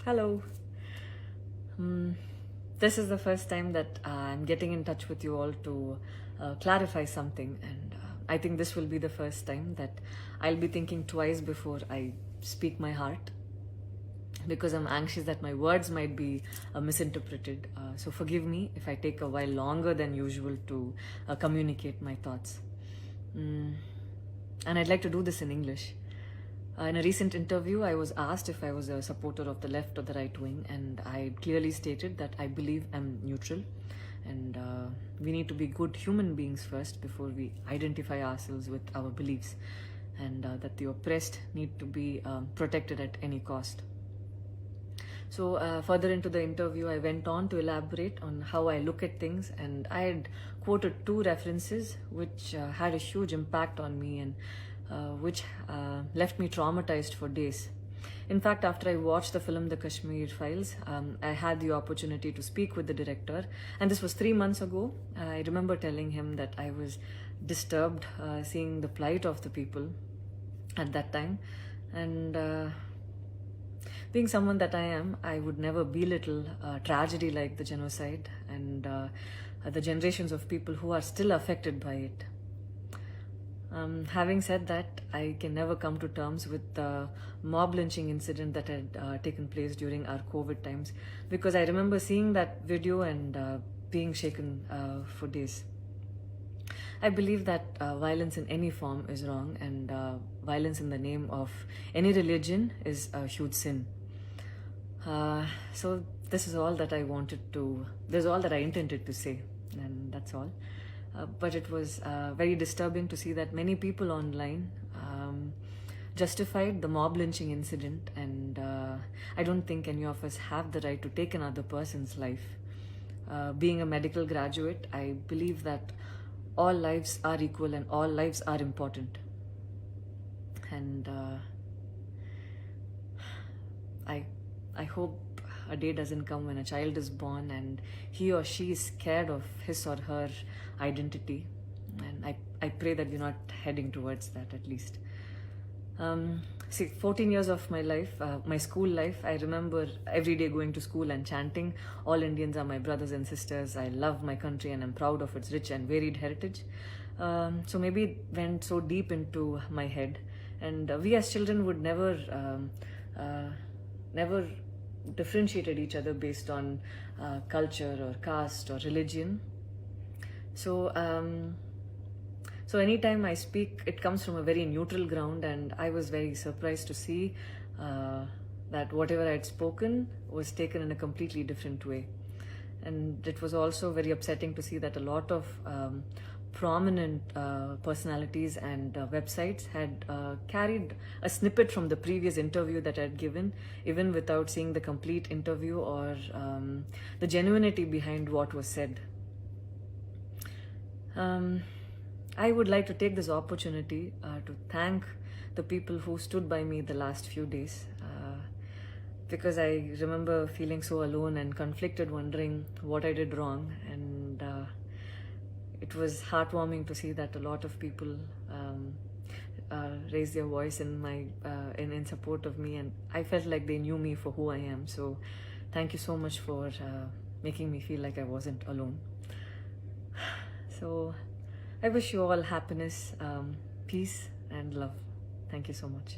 Hello. This is the first time that I'm getting in touch with you all to clarify something, and I think this will be the first time that I'll be thinking twice before I speak my heart, because I'm anxious that my words might be misinterpreted. So forgive me if I take a while longer than usual to communicate my thoughts. And I'd like to do this in English. In a recent interview, I was asked if I was a supporter of the left or the right wing, and I clearly stated that I believe I'm neutral, and we need to be good human beings first before we identify ourselves with our beliefs, and that the oppressed need to be protected at any cost. So further into the interview, I went on to elaborate on how I look at things, and I had quoted two references which had a huge impact on me, and which left me traumatized for days. In fact, after I watched the film The Kashmir Files, I had the opportunity to speak with the director, and this was 3 months ago. I remember telling him that I was disturbed seeing the plight of the people at that time, and being someone that I am, I would never belittle tragedy like the genocide and the generations of people who are still affected by it. Having said that, I can never come to terms with the mob lynching incident that had taken place during our COVID times, because I remember seeing that video and being shaken for days. I believe that violence in any form is wrong, and violence in the name of any religion is a huge sin. So this is all that I intended to say, and that's all. But it was very disturbing to see that many people online justified the mob lynching incident, and I don't think any of us have the right to take another person's life. Being a medical graduate, I believe that all lives are equal and all lives are important. And I hope a day doesn't come when a child is born and he or she is scared of his or her identity, and I pray that we're not heading towards that, at least. 14 years of my life, my school life, I remember every day going to school and chanting, "All Indians are my brothers and sisters. I love my country and I'm proud of its rich and varied heritage." So maybe it went so deep into my head, and we as children would never differentiated each other based on culture or caste or religion. So anytime I speak, it comes from a very neutral ground, and I was very surprised to see that whatever I had spoken was taken in a completely different way. And it was also very upsetting to see that a lot of prominent personalities and websites had carried a snippet from the previous interview that I had given, even without seeing the complete interview or the genuinity behind what was said. I would like to take this opportunity to thank the people who stood by me the last few days, because I remember feeling so alone and conflicted, wondering what I did wrong, and it was heartwarming to see that a lot of people raised their voice in support of me, and I felt like they knew me for who I am. So thank you so much for making me feel like I wasn't alone. So I wish you all happiness, peace and love. Thank you so much.